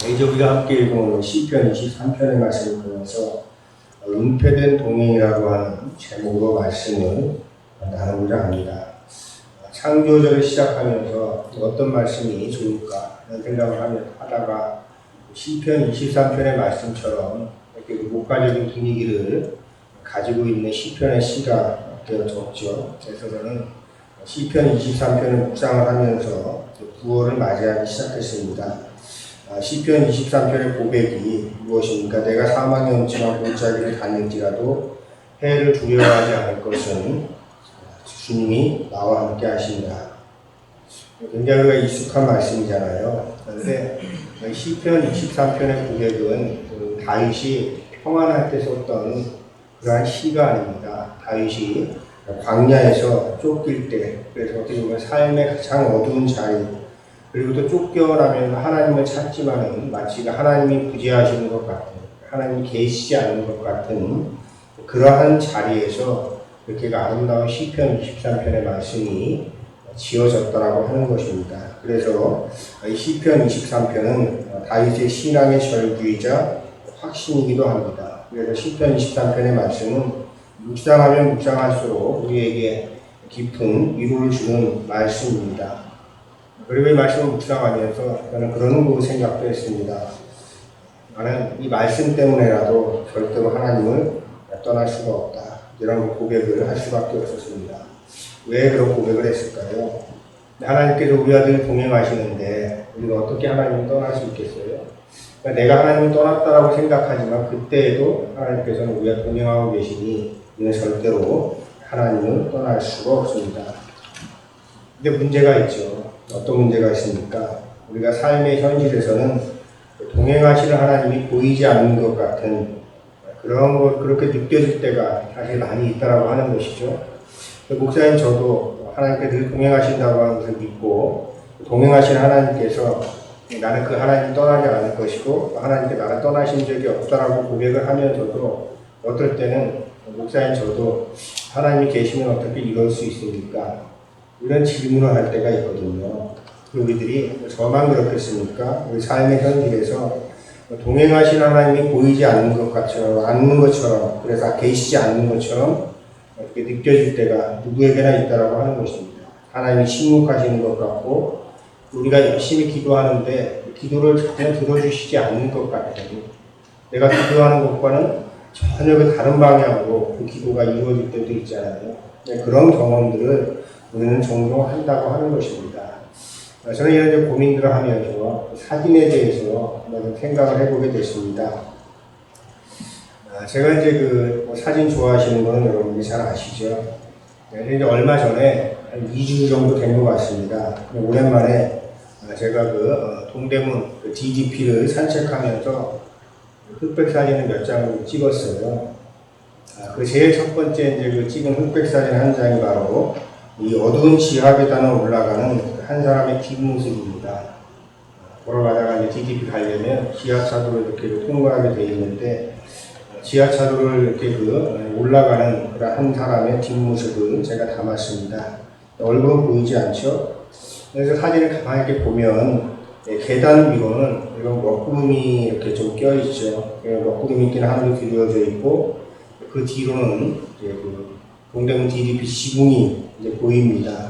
이제 우리가 함께 읽은 시편 23편의 말씀을 보면서 은폐된 동행이라고 하는 제목으로 말씀을 나누고자 합니다. 창조절을 시작하면서 어떤 말씀이 좋을까 하는 생각을 하다가 시편 23편의 말씀처럼 이렇게 목가적인 분위기를 가지고 있는 시편의 시가 되어졌죠. 그래서 저는 시편 23편을 묵상을 하면서 9월을 맞이하기 시작했습니다. 시편 23편의 고백이 무엇입니까? 내가 사망의 음침한 골짜기를 닿을지라도 해를 두려워하지 않을 것은 주님이 나와 함께 하신다. 굉장히 익숙한 말씀이잖아요. 그런데 시편 23편의 고백은 다윗이 평안할 때 썼던 그러한 시가 아닙니다. 다윗이 광야에서 쫓길 때, 그래서 어떻게 보면 삶의 가장 어두운 자리, 그리고 또 쫓겨나면 하나님을 찾지만은 마치 하나님이 부재하시는 것 같은, 하나님이 계시지 않는 것 같은 그러한 자리에서 이렇게 아름다운 시편 23편의 말씀이 지어졌다라고 하는 것입니다. 그래서 이 시편 23편은 다윗의 신앙의 절규이자 확신이기도 합니다. 그래서 시편 23편의 말씀은 묵상하면 묵상할수록 우리에게 깊은 위로를 주는 말씀입니다. 그리고 이 말씀을 묵상하면서 저는 그런 생각도 했습니다. 나는 이 말씀 때문에라도 절대로 하나님을 떠날 수가 없다. 이런 고백을 할 수밖에 없었습니다. 왜 그런 고백을 했을까요? 하나님께서 우리와 늘 동행하시는데 우리가 어떻게 하나님을 떠날 수 있겠어요? 그러니까 내가 하나님을 떠났다라고 생각하지만 그때에도 하나님께서는 우리와 동행하고 계시니 우리는 절대로 하나님을 떠날 수가 없습니다. 근데 문제가 있죠. 어떤 문제가 있습니까? 우리가 삶의 현실에서는 동행하시는 하나님이 보이지 않는 것 같은 그런 것, 그렇게 느껴질 때가 사실 많이 있다라고 하는 것이죠. 목사님 저도 하나님께 늘 동행하신다고 하는 것을 믿고 동행하시는 하나님께서 나는 그 하나님 떠나지 않을 것이고 하나님께 나를 떠나신 적이 없다라고 고백을 하면서도 어떨 때는 목사님 저도 하나님이 계시면 어떻게 이럴 수 있습니까? 이런 질문을 할 때가 있거든요. 우리들이 저만 그렇겠습니까? 우리 삶의 현실에서 동행하신 하나님이 보이지 않는 것처럼, 그래서 계시지 않는 것처럼 이렇게 느껴질 때가 누구에게나 있다라고 하는 것입니다. 하나님이 침묵하시는 것 같고, 우리가 열심히 기도하는데 기도를 전혀 들어주시지 않는 것 같아요. 내가 기도하는 것과는 전혀 다른 방향으로 그 기도가 이루어질 때도 있잖아요. 그런 경험들을 우리는 종종 한다고 하는 것입니다. 저는 이런 고민들을 하면서 사진에 대해서 한번 생각을 해보게 됐습니다. 제가 이제 사진 좋아하시는 거는 여러분들이 잘 아시죠? 이제 얼마 전에 한 2주 정도 된 것 같습니다. 오랜만에 제가 동대문 DDP를 산책하면서 흑백 사진을 몇 장을 찍었어요. 그 제일 첫 번째 이제 찍은 흑백 사진 한 장이 바로 이 어두운 지하 계단을 올라가는 한 사람의 뒷모습입니다. 걸어가다가 이제 DDP 가려면 지하차도를 이렇게 통과하게 되어 있는데 지하차도를 이렇게 올라가는 그런 한 사람의 뒷모습을 제가 담았습니다. 얼굴은 보이지 않죠? 그래서 사진을 가만히 이렇게 보면 계단 위로는 이런 먹구름이 이렇게 좀 껴있죠. 먹구름이 있기는 하늘로 뒤로져 있고 그 뒤로는 이제 동대문 DDP 지붕이 이제 보입니다.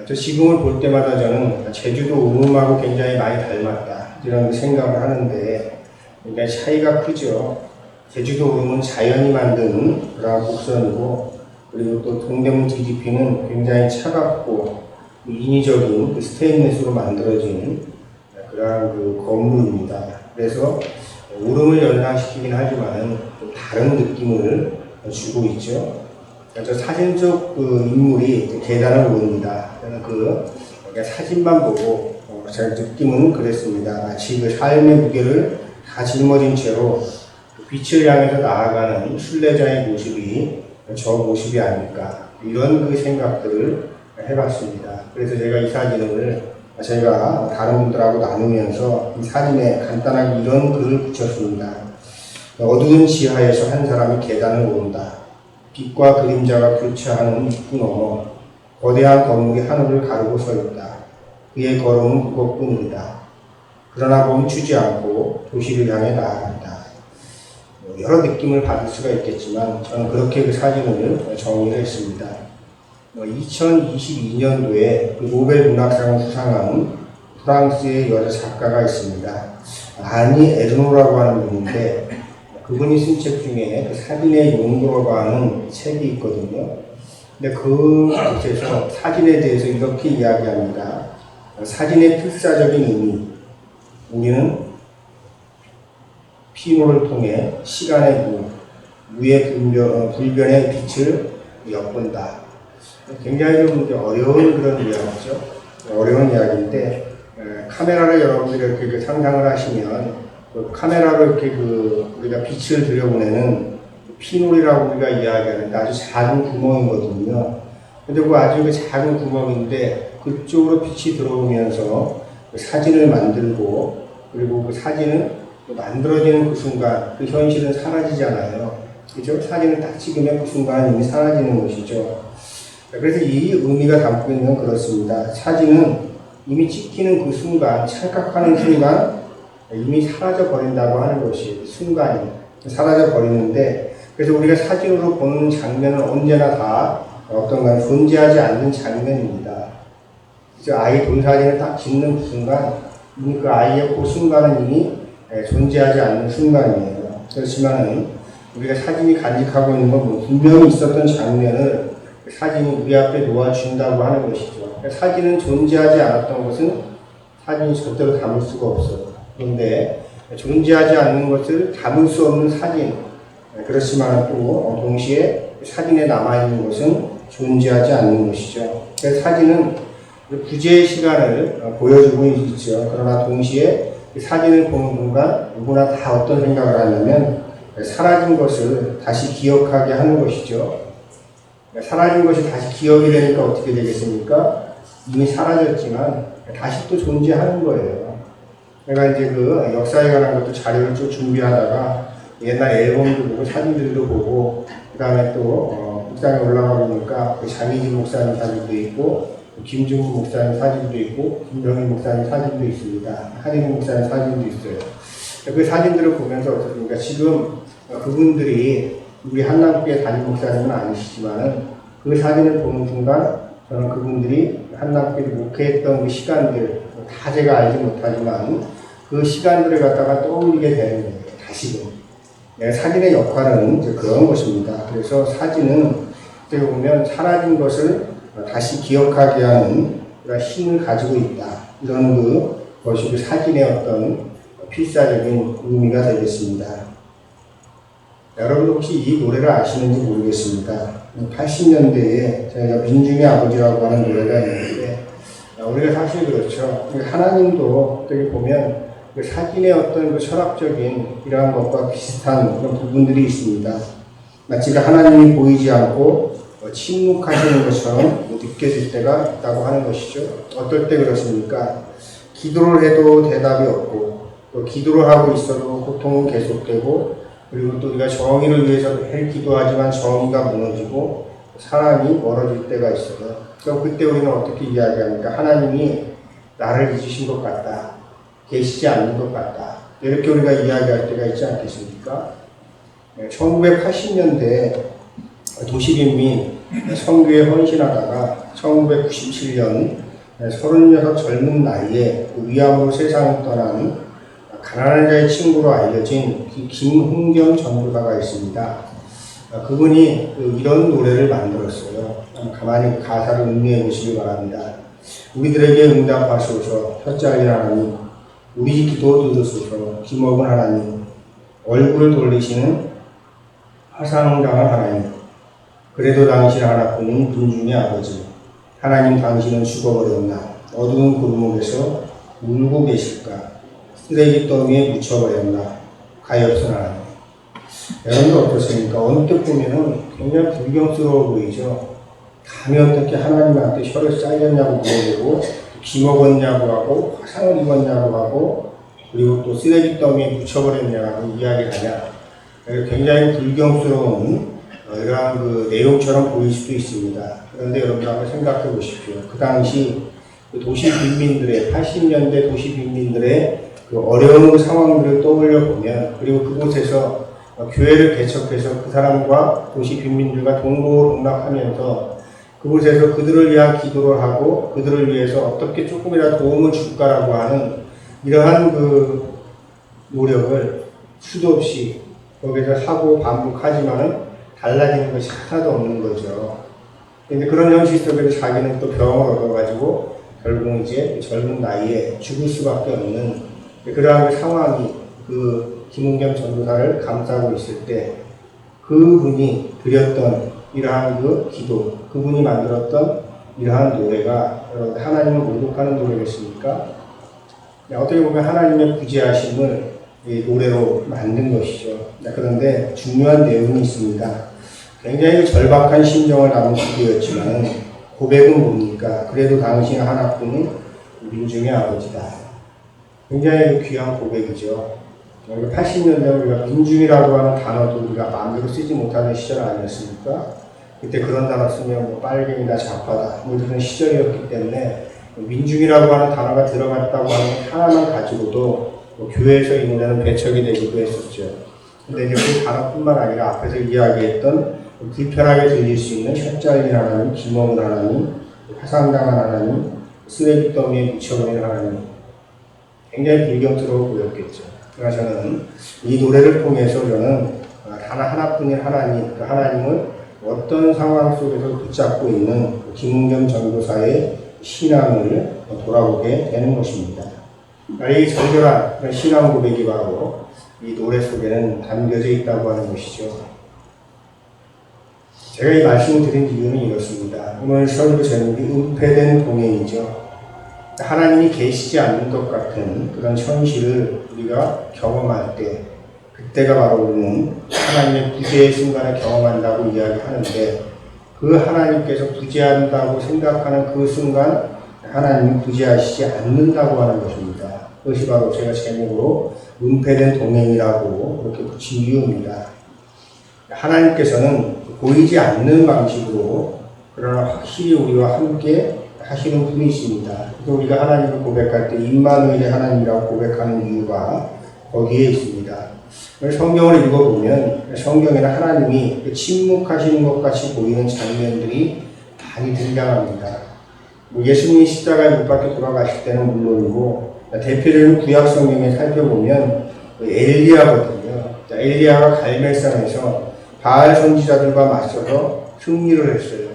저 지붕을 볼 때마다 저는 제주도 우음하고 굉장히 많이 닮았다 이런 생각을 하는데 굉장히 차이가 크죠. 제주도 우음은 자연이 만든 그런 곡선이고 그리고 또 동대문 DDP는 굉장히 차갑고 인위적인 스테인리스로 만들어진 그런 건물입니다. 그래서 울음을 연상시키긴 하지만 좀 다른 느낌을 주고 있죠. 저 사진 속 인물이 계단을 오릅니다. 저는 사진만 보고 제 느낌은 그랬습니다. 마치 삶의 무게를 다 짊어진 채로 빛을 향해서 나아가는 순례자의 모습이 저 모습이 아닐까 이런 생각들을 해봤습니다. 그래서 제가 이 사진을 저희가 다른 분들하고 나누면서 이 사진에 간단하게 이런 글을 붙였습니다. 어두운 지하에서 한 사람이 계단을 오른다. 빛과 그림자가 교차하는 입구 너머 거대한 건물이 하늘을 가르고 서 있다. 그의 걸음은 무겁뿐이다. 그러나 멈추지 않고 도시를 향해 나아간다. 여러 느낌을 받을 수가 있겠지만 저는 그렇게 그 사진을 정리를 했습니다. 2022년도에 그 노벨 문학상을 수상한 프랑스의 여자 작가가 있습니다. 아니 에르노라고 하는 분인데 그분이 쓴 책 중에 그 사진의 용도라고 하는 책이 있거든요. 근데 그 책에서 사진에 대해서 이렇게 이야기합니다. 사진의 필사적인 의미. 우리는 피노를 통해 시간의 무의 불변의 빛을 엿본다. 굉장히 좀 어려운 그런 이야기죠. 어려운 이야기인데 카메라를 여러분들이 이렇게 상상을 하시면 카메라로 이렇게 우리가 빛을 들여보내는 피놀이라고 우리가 이야기하는데 아주 작은 구멍이거든요. 근데 그 아주 작은 구멍인데 그쪽으로 빛이 들어오면서 사진을 만들고 그리고 그 사진은 만들어지는 그 순간 그 현실은 사라지잖아요. 그죠? 사진을 딱 찍으면 그 순간 이미 사라지는 것이죠. 그래서 이 의미가 담고 있는 건 그렇습니다. 사진은 이미 찍히는 그 순간, 찰칵하는 순간 이미 사라져 버린다고 하는 것이 순간이 사라져 버리는데 그래서 우리가 사진으로 보는 장면은 언제나 다 어떤가 존재하지 않는 장면입니다. 그래서 아이 돈 사진을 딱 찍는 그 순간 이미 그 아이의 그 순간은 이미 존재하지 않는 순간이에요. 그렇지만은 우리가 사진이 간직하고 있는 건 분명히 있었던 장면을 사진이 우리 앞에 놓아준다고 하는 것이죠. 사진은 존재하지 않았던 것은 사진이 절대로 담을 수가 없어요. 그런데 존재하지 않는 것을 담을 수 없는 사진, 그렇지만 또 동시에 사진에 남아있는 것은 존재하지 않는 것이죠. 그래서 사진은 구제의 시간을 보여주고 있죠. 그러나 동시에 사진을 보는 순간 누구나 다 어떤 생각을 하냐면 사라진 것을 다시 기억하게 하는 것이죠. 사라진 것이 다시 기억이 되니까 어떻게 되겠습니까? 이미 사라졌지만 다시 또 존재하는 거예요. 내가 이제 그 역사에 관한 것도 자료를 쭉 준비하다가 옛날 앨범도 보고 사진들도 보고 그 다음에 또 북상에 올라가 보니까 그 장희진 목사님 사진도 있고 김중국 목사님 사진도 있고 김병희 목사님 사진도 있습니다. 한인희 목사님 사진도 있어요. 그 사진들을 보면서 어떻습니까? 지금 그분들이 우리 한남교회 담임 목사님은 아니시지만은 그 사진을 보는 순간 저는 그분들이 한남교회 목회했던 그 시간들 다 제가 알지 못하지만 그 시간들을 갖다가 떠올리게 되는 거예요. 다시금. 사진의 역할은 이제 그런 것입니다. 그래서 사진은 어떻게 보면 사라진 것을 다시 기억하게 하는 그런 힘을 가지고 있다. 이런 것이 그 사진의 어떤 필사적인 의미가 되겠습니다. 여러분 혹시 이 노래를 아시는지 모르겠습니다. 80년대에 저희가 민중의 아버지라고 하는 노래가 있는데 우리가 사실 그렇죠. 하나님도 어떻게 보면 사진의 어떤 그 철학적인 이러한 것과 비슷한 그런 부분들이 있습니다. 마치 하나님이 보이지 않고 침묵하시는 것처럼 느껴질 때가 있다고 하는 것이죠. 어떨 때 그렇습니까? 기도를 해도 대답이 없고 또 기도를 하고 있어도 고통은 계속되고 그리고 또 우리가 정의를 위해서 매일 기도하지만 정의가 무너지고 사람이 멀어질 때가 있어요. 그럼 그때 우리는 어떻게 이야기합니까? 하나님이 나를 잊으신 것 같다. 계시지 않는 것 같다. 이렇게 우리가 이야기할 때가 있지 않겠습니까? 1980년대 도시빈민 선교에 헌신하다가 1997년 36 젊은 나이에 위암으로 세상을 떠난 가난한 자의 친구로 알려진 김흥경 전도사가 있습니다. 그분이 이런 노래를 만들었어요. 가만히 가사를 음미해 보시기 바랍니다. 우리들에게 응답하소서 혀짜리 하나님, 우리 기도 들으소서 기먹은 하나님, 얼굴을 돌리시는 화상당한 하나님, 그래도 당신 하나뿐인 군중의 아버지, 하나님 당신은 죽어버렸나 어두운 골목에서 울고 계실까 쓰레기 더미에 묻혀버렸나 가엾은 하나님. 여러분들 어떻습니까? 언뜻 보면은 굉장히 불경스러워 보이죠. 감히 어떻게 하나님한테 혀를 잘렸냐고 물어보고 기먹었냐고 하고 화상을 입었냐고 하고 그리고 또 쓰레기 더미에 묻혀버렸냐고 이야기를 하냐. 굉장히 불경스러운 이러한 그 내용처럼 보일 수도 있습니다. 그런데 여러분 한번 생각해 보십시오. 그 당시 도시 빈민들의 80년대 도시 빈민들의 그 어려운 상황들을 떠올려 보면, 그리고 그곳에서 교회를 개척해서 그 사람과 도시 빈민들과 동고동락하면서 그곳에서 그들을 위한 기도를 하고 그들을 위해서 어떻게 조금이라도 도움을 줄까라고 하는 이러한 그 노력을 수도 없이 거기서 하고 반복하지만은 달라지는 것이 하나도 없는 거죠. 근데 그런 현실 속에서 자기는 또 병을 얻어가지고 결국 이제 젊은 나이에 죽을 수밖에 없는 그러한 그 상황이 그 김은겸 전도사를 감싸고 있을 때 그분이 드렸던 이러한 그 기도, 그분이 만들었던 이러한 노래가 하나님을 모독하는 노래겠습니까? 어떻게 보면 하나님의 구제하심을 노래로 만든 것이죠. 그런데 중요한 내용이 있습니다. 굉장히 절박한 심정을 담은 기도였지만 고백은 뭡니까? 그래도 당신 하나뿐인 민중의 아버지다. 굉장히 귀한 고백이죠. 80년대 우리가 민중이라고 하는 단어도 우리가 마음대로 쓰지 못하는 시절 아니었습니까? 그때 그런 단어 쓰면 뭐 빨갱이다, 좌파다, 뭐 이런 시절이었기 때문에 민중이라고 하는 단어가 들어갔다고 하는 하나만 가지고도 뭐 교회에서 이 노래는 배척이 되기도 했었죠. 근데 이제 그 단어뿐만 아니라 앞에서 이야기했던 불편하게 들릴 수 있는 혀잘린 하나님, 기멍을 하나님, 화상당한 하나님, 쓰레기 더미에 묻혀버린 하나님, 굉장히 불경스러워 보였겠죠. 그러나 저는 이 노래를 통해서 저는 단 하나뿐인 하나님, 그 하나님을 어떤 상황 속에서 붙잡고 있는 김은겸 전도사의 신앙을 돌아보게 되는 것입니다. 이 절절한 신앙 고백이 바로 이 노래 속에는 담겨져 있다고 하는 것이죠. 제가 이 말씀을 드린 이유는 이렇습니다. 오늘 설교 제목이 은폐된 동행이죠. 하나님이 계시지 않는 것 같은 그런 현실을 우리가 경험할 때, 그때가 바로 우리는 하나님의 구제의 순간을 경험한다고 이야기하는데, 그 하나님께서 구제한다고 생각하는 그 순간 하나님은 구제하시지 않는다고 하는 것입니다. 그것이 바로 제가 제목으로 은폐된 동행이라고 그렇게 붙인 이유입니다. 하나님께서는 보이지 않는 방식으로 그러나 확실히 우리와 함께 하시는 분이십니다. 그래서 우리가 하나님을 고백할 때 임마누엘의 하나님이라고 고백하는 이유가 거기에 있습니다. 성경을 읽어보면 성경에는 하나님이 침묵하시는 것 같이 보이는 장면들이 많이 등장합니다. 예수님이 십자가에 못 박혀 돌아가실 때는 물론이고, 대표적인 구약 성경에 살펴보면 엘리야거든요. 엘리야가 갈멜산에서 바알 선지자들과 맞서서 승리를 했어요.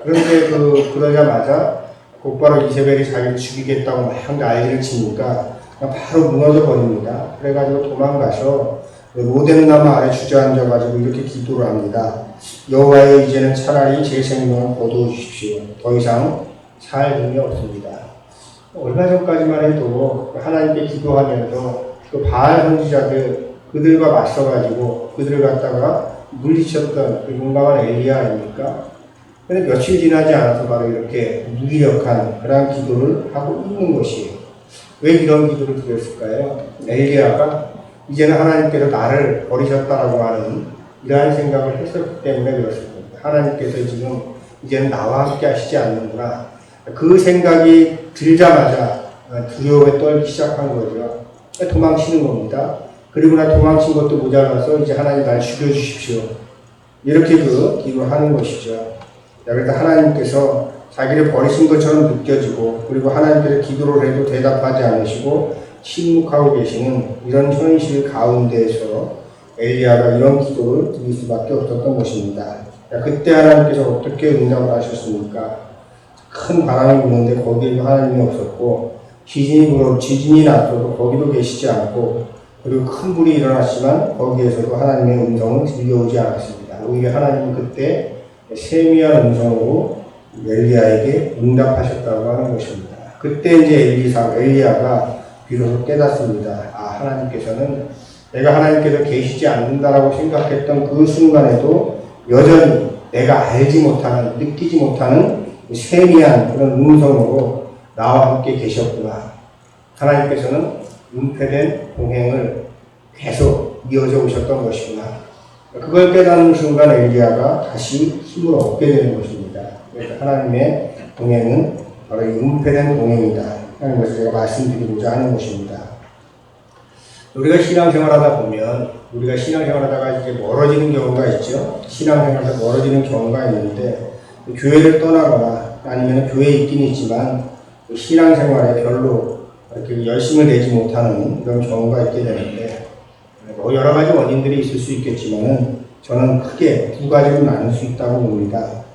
그런데 그러자마자 곧바로 이세벨이 자기를 죽이겠다고 막 난리를 치니까 바로 무너져 버립니다. 그래가지고 도망가서 로뎀나무 아래 주저앉아가지고 이렇게 기도를 합니다. 여호와여, 이제는 차라리 제 생명을 거두어 주십시오. 더 이상 살 힘이 없습니다. 얼마 전까지만 해도 하나님께 기도하면서 그 바알 선지자들 그들과 맞서가지고 그들을 갖다가 물리쳤던 그 용감한 엘리야 아닙니까? 근데 며칠 지나지 않아서 바로 이렇게 무기력한 그런 기도를 하고 있는 것이에요. 왜 이런 기도를 드렸을까요? 엘리야가 이제는 하나님께서 나를 버리셨다라고 하는 이러한 생각을 했었기 때문에 그렇습니다. 하나님께서 지금 이제는 나와 함께 하시지 않는구나. 그 생각이 들자마자 두려움에 떨기 시작한 거죠. 도망치는 겁니다. 그리고 나 도망친 것도 모자라서 이제 하나님 날 죽여주십시오. 이렇게 기도를 하는 것이죠. 그래서 하나님께서 자기를 버리신 것처럼 느껴지고, 그리고 하나님께서 기도를 해도 대답하지 않으시고 침묵하고 계시는 이런 현실 가운데에서 엘리야가 이런 기도를 드릴 수밖에 없었던 것입니다. 그때 하나님께서 어떻게 응답을 하셨습니까? 큰 바람이 부는데 거기에도 하나님이 없었고, 지진이 났어도 거기도 계시지 않고, 그리고 큰 불이 일어났지만 거기에서도 하나님의 음성은 들려오지 않았습니다. 오히려 하나님은 그때 세미한 음성으로 엘리야에게 응답하셨다고 하는 것입니다. 그때 이제 엘리야가 비로소 깨닫습니다. 하나님께서는 내가 하나님께서 계시지 않는다라고 생각했던 그 순간에도 여전히 내가 알지 못하는, 느끼지 못하는 세미한 그런 음성으로 나와 함께 계셨구나. 하나님께서는 은폐된 동행을 계속 이어져 오셨던 것이구나. 그걸 깨닫는 순간 엘리야가 다시 힘을 얻게 되는 것입니다. 그래서 하나님의 동행은 바로 이 은폐된 동행이다 하는 것을 제가 말씀드리고자 하는 것입니다. 우리가 신앙생활하다 보면 우리가 신앙생활하다가 이제 멀어지는 경우가 있죠. 신앙생활에서 멀어지는 경우가 있는데 교회를 떠나거나 아니면 교회에 있긴 있지만 신앙생활에 별로 이렇게 열심을 내지 못하는 그런 경우가 있게 되는데 뭐 여러 가지 원인들이 있을 수 있겠지만은 저는 크게 두 가지로 나눌 수 있다고 봅니다.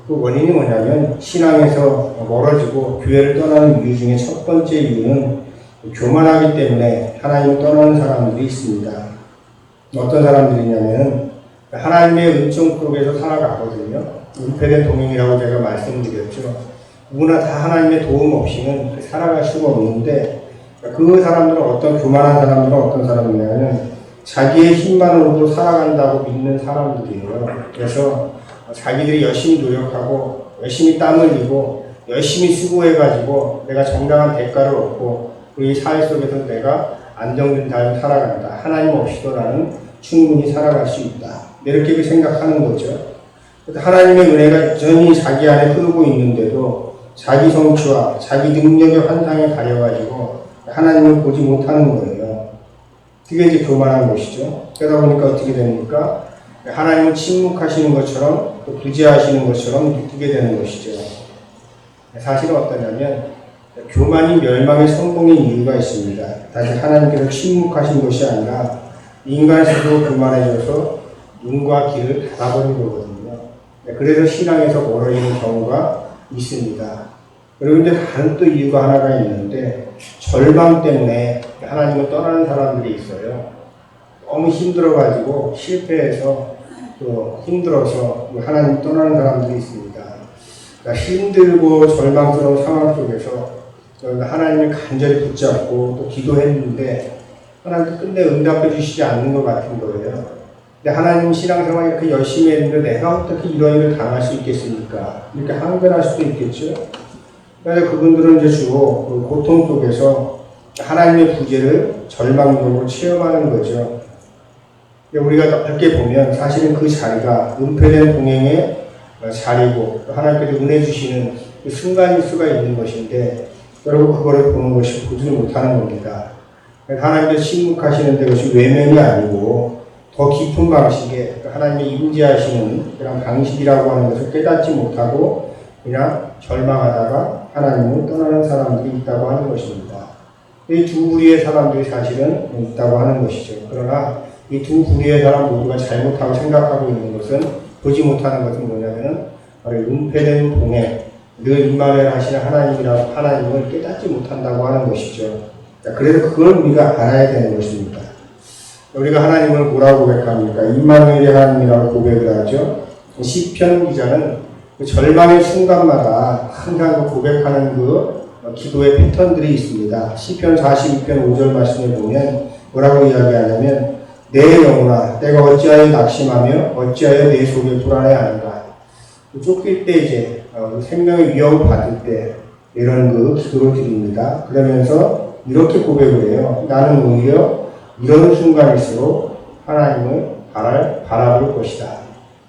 그 원인이 뭐냐면 신앙에서 멀어지고 교회를 떠나는 이유 중에 첫 번째 이유는 교만하기 때문에 하나님을 떠나는 사람들이 있습니다. 어떤 사람들이냐면 하나님의 은총 속에서 살아가거든요. 은폐된 동행이라고 제가 말씀드렸죠. 누구나 다 하나님의 도움 없이는 살아갈 수가 없는데 그 사람들은 어떤 교만한 사람들은 어떤 사람이냐면 자기의 힘만으로도 살아간다고 믿는 사람들이에요. 그래서 자기들이 열심히 노력하고 열심히 땀 흘리고 열심히 수고해가지고 내가 정당한 대가를 얻고 우리 사회 속에서 내가 안정된 삶을 살아간다. 하나님 없이도 나는 충분히 살아갈 수 있다. 이렇게 생각하는 거죠. 하나님의 은혜가 여전히 자기 안에 흐르고 있는데도 자기 성취와 자기 능력의 환상에 가려가지고 하나님을 보지 못하는 거예요. 그게 이제 교만한 것이죠. 그러다 보니까 어떻게 됩니까? 하나님은 침묵하시는 것처럼 또 부재하시는 것처럼 느끼게 되는 것이죠. 사실은 어떠냐면 교만이 멸망의 성공인 이유가 있습니다. 다시 하나님께서 침묵하신 것이 아니라 인간 스스로 교만해져서 눈과 귀를 닫아버린 거거든요. 그래서 신앙에서 멀어지는 경우가 있습니다. 그리고 이제 다른 또 이유가 하나가 있는데 절망 때문에 하나님을 떠나는 사람들이 있어요. 너무 힘들어가지고 실패해서 또 힘들어서 하나님 떠나는 사람들이 있습니다. 그러니까 힘들고 절망스러운 상황 속에서 하나님을 간절히 붙잡고 또 기도했는데 하나님께 끝내 응답해 주시지 않는 것 같은 거예요. 근데 하나님 신앙생활 이렇게 열심히 했는데 내가 어떻게 이런 일을 당할 수 있겠습니까? 이렇게 항변할 수도 있겠죠. 그래서 그분들은 이제 주로 그 고통 속에서 하나님의 부재를 절망적으로 체험하는 거죠. 우리가 넓게 보면 사실은 그 자리가 은폐된 동행의 자리고 하나님께서 은혜 주시는 그 순간일 수가 있는 것인데 여러분 그거를 보는 것이 보지 못하는 겁니다. 하나님께서 침묵하시는데 그것이 외면이 아니고 더 깊은 방식의 하나님의 임재하시는 그런 방식이라고 하는 것을 깨닫지 못하고 그냥 절망하다가 하나님을 떠나는 사람들이 있다고 하는 것입니다. 이 두 부류의 사람들이 사실은 있다고 하는 것이죠. 그러나 이 두 부류의 사람 모두가 잘못하고 생각하고 있는 것은 보지 못하는 것은 뭐냐면 바로 은폐된 동행, 늘 임마누엘 하시는 하나님을 깨닫지 못한다고 하는 것이죠. 그래서 그걸 우리가 알아야 되는 것입니다. 우리가 하나님을 뭐라고 고백합니까? 임마누엘의 하나님이라고 고백을 하죠. 시편 기자는 그 절망의 순간마다 항상 그 고백하는 그 기도의 패턴들이 있습니다. 시편 42편 5절 말씀에 보면 뭐라고 이야기하냐면 내 영혼아 내가 어찌하여 낙심하며 어찌하여 내 속에 불안해하는가. 쫓길 때 이제 생명의 위협을 받을 때 이런 그 기도를 드립니다. 그러면서 이렇게 고백을 해요. 나는 오히려 이런 순간일수록 하나님을 바라볼 것이다.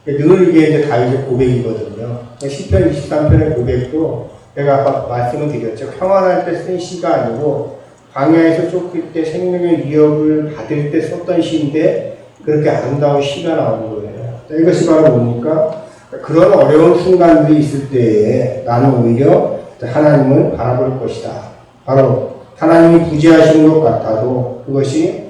늘 이게 이제 다윗의 고백이거든요. 시편 23편의 고백도 제가 아까 말씀을 드렸죠. 평안할 때 쓴 시가 아니고 광야에서 쫓길 때 생명의 위협을 받을 때 썼던 시인데 그렇게 아름다운 시가 나오는 거예요. 이것이 바로 뭡니까? 그런 어려운 순간들이 있을 때에 나는 오히려 하나님을 바라볼 것이다. 바로 하나님이 부재하시는 것 같아도 그것이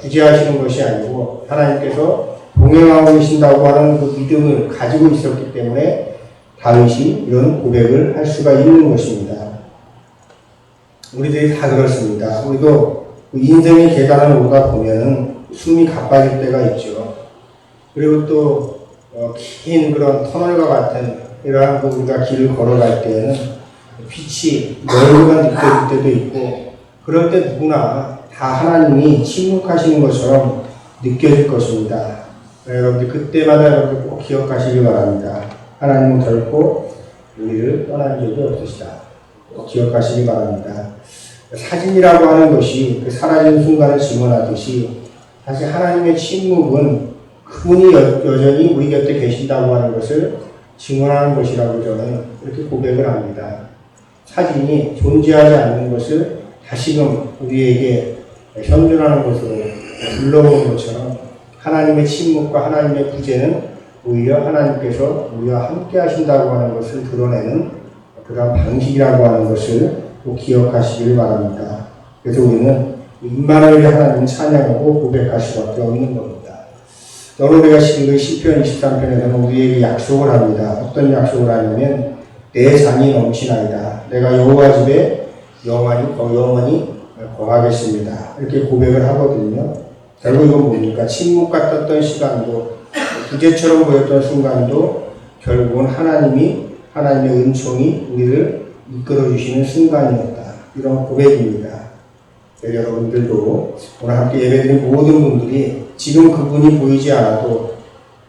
부재하시는 것이 아니고 하나님께서 동행하고 계신다고 하는 그 믿음을 가지고 있었기 때문에 다윗이 이런 고백을 할 수가 있는 것입니다. 우리들이 다 그렇습니다. 우리도 인생의 계단을 오르다 보면은 숨이 가빠질 때가 있죠. 그리고 또 긴 그런 터널과 같은 이러한 우리가 길을 걸어갈 때에는 빛이 멀리가 느껴질 때도 있고 그럴 때 누구나 다 하나님이 침묵하시는 것처럼 느껴질 것입니다. 여러분들 그때마다 여러분들 꼭 기억하시기 바랍니다. 하나님은 결코 우리를 떠난 적이 없으시다. 꼭 기억하시기 바랍니다. 사진이라고 하는 것이 그 사라진 순간을 증언하듯이 사실 하나님의 침묵은 그분이 여전히 우리 곁에 계신다고 하는 것을 증언하는 것이라고 저는 이렇게 고백을 합니다. 사진이 존재하지 않는 것을 다시금 우리에게 현존하는 것을 불러보는 것처럼 하나님의 침묵과 하나님의 구제는 오히려 하나님께서 우리와 함께 하신다고 하는 것을 드러내는 그런 방식이라고 하는 것을 꼭 기억하시길 바랍니다. 그래서 우리는 임마누엘의 하나님 찬양하고 고백할 수밖에 없는 겁니다. 오늘 우리가 읽은 시편 23편에서는 우리에게 약속을 합니다. 어떤 약속을 하냐면 내 잔이 넘치나이다. 내가 여호와 집에 영원히 거하겠습니다. 이렇게 고백을 하거든요. 결국 이건 뭡니까? 침묵 같았던 시간도 부재처럼 보였던 순간도 결국은 하나님의 은총이 우리를 이끌어 주시는 순간이었다. 이런 고백입니다. 여러분들도 오늘 함께 예배드린 모든 분들이 지금 그분이 보이지 않아도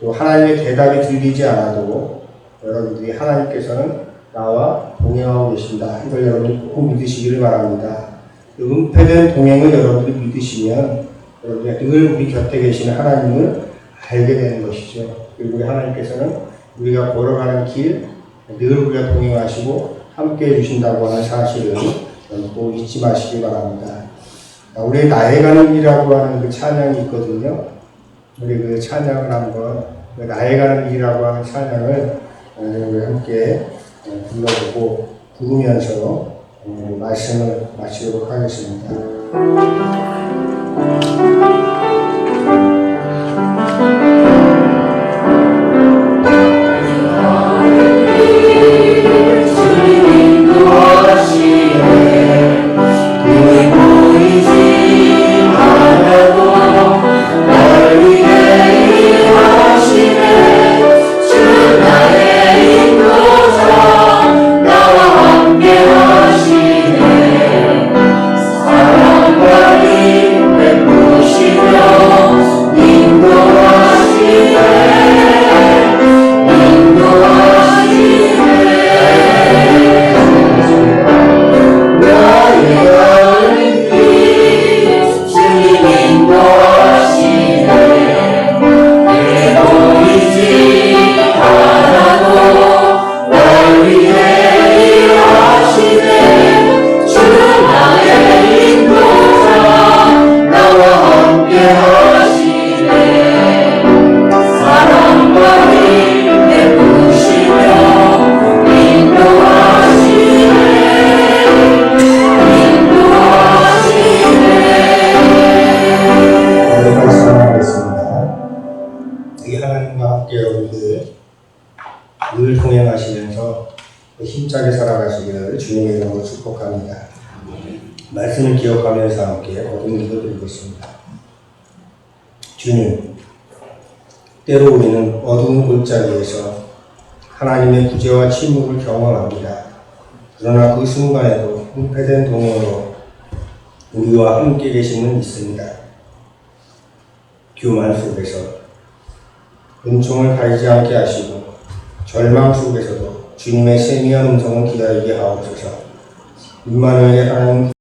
또 하나님의 대답이 들리지 않아도 여러분들이 하나님께서는 나와 동행하고 계신다. 이걸 여러분이 꼭 믿으시기를 바랍니다. 은폐된 동행을 여러분들이 믿으시면 여러분이 늘 우리 곁에 계시는 하나님을 알게 되는 것이죠. 그리고 우리 하나님께서는 우리가 걸어가는 길 늘 우리가 동행하시고 함께 해주신다고 하는 사실을 꼭 잊지 마시기 바랍니다. 우리 나에 가는 길이라고 하는 그 찬양이 있거든요. 우리 그 찬양을 한번 나에 가는 길이라고 하는 찬양을 우리 함께 불러보고 부르면서 말씀을 마치도록 하겠습니다. 늘 동행하시면서 힘차게 살아가시기를 주님의 이름으로 축복합니다. 말씀을 기억하면서 함께 거듭 읽어드리겠습니다. 주님, 때로 우리는 어두운 골짜기에서 하나님의 구제와 침묵을 경험합니다. 그러나 그 순간에도 은폐된 동행으로 우리와 함께 계시는 있습니다. 교만 속에서 은총을 가리지 않게 하시고 절망 속에서도 주님의 세미한 음성을 기다리게 하옵소서. 임마누엘의 하나님